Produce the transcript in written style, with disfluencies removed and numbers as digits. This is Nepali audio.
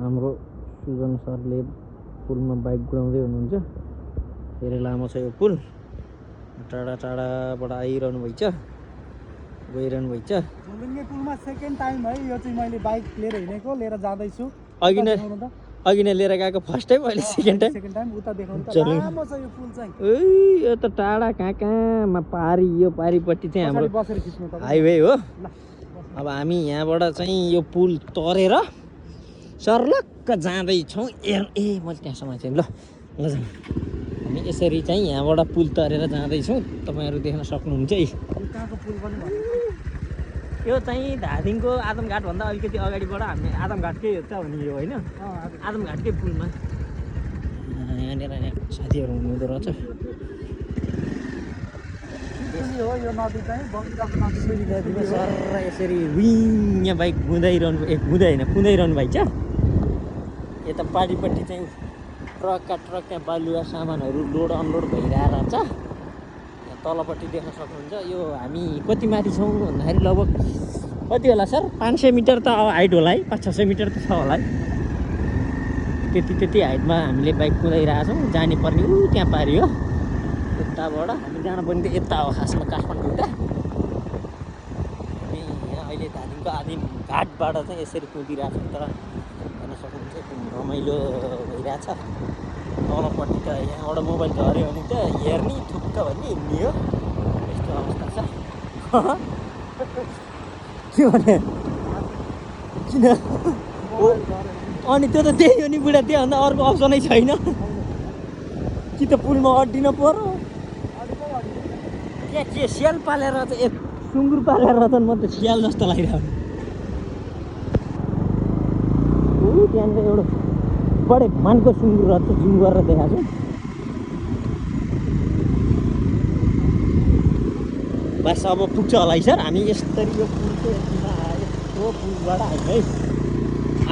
हाम्रो सुजन सरले पुलमा बाइक गुडाउँदै हुनुहुन्छ। धेरै लामो छ यो पुल, टाढा टाढाबाट आइरहनु भइछ, गइरहनु भइछ। झुलुङ्गे पुलमा सेकेन्ड टाइम है यो चाहिँ मैले बाइक लिएर हिँडेको, लिएर जाँदैछु। अघि नै लिएर गएको फर्स्ट टाइम, अहिले सेकेन्ड टाइम। उता देखाउनु त लामो छ यो पुल चाहिँ। यो त टाढा कहाँमा पारी, यो पारीपट्टि चाहिँ हाम्रो बसेर खिच्नु त हाइवे हो। अब हामी यहाँबाट चाहिँ यो पुल तरेर सर्लक्क जाँदैछौँ। मैले त्यहाँ समातेँ ल जाउँ। हामी यसरी चाहिँ यहाँबाट पुल तरेर जाँदैछौँ, तपाईँहरू देख्न सक्नुहुन्छ है। कहाँको पुल पनि यो चाहिँ धादिङको आदमघाटभन्दा अलिकति अगाडिबाट हामी आदमघाटकै हो त भने यो होइन, आदमघाटकै पुलमा यहाँनिर साथीहरू हुनुहुँदो रहेछ। हो यो नदी चाहिँ नदीमा सर यसरी विङ यहाँ बाइक कुदाइरहनु कुदाइरहनु भइछ। यता पारिपट्टि चाहिँ ट्रक त्यहाँ बालुवा सामानहरू लोड अनलोड भइरहेको छ। तलपट्टि देख्न सक्नुहुन्छ। यो हामी कति माथि छौँ भन्दाखेरि लगभग कति होला सर, 500 मिटर त हाइट होला है, 500-600 मिटर त छ होला है। त्यति हाइटमा हामीले बाइक कुदाइरहेको छौँ। जाने पर्ने त्यहाँ पारि हो, यताबाट हामी जानुपर्ने त यता हो खासमा काठमाडौँ त। हामी यहाँ अहिले धादिङको आदिमघाटबाट चाहिँ यसरी कुदिरहेको छौँ। तर हेर्न सक्नुहुन्छ रमाइलो भइरहेछ। तलपट्टि त यहाँबाट मोबाइल झऱ्यो भने त हेर्ने थुक्क भन्ने हिँड्ने हो, यस्तो अवस्था छ। के भने किन अनि त्यो त त्यही हो नि बुढा, त्योभन्दा अर्को अप्सनै छैन कि त पुलमा अड्डिन पर्यो। त्यहाँ के स्याल पालेर चाहिँ सुँगुर पालेर त म त स्याल जस्तो लागिरहेको। त्यहाँनिर एउटा बडे मानको सुँगुर रहेछ, जुम गरेर देखाएको छु। बस अब पुग्छ होला है सर। हामी यसरी यो पुलको यस्तो पुलबाट आयो है।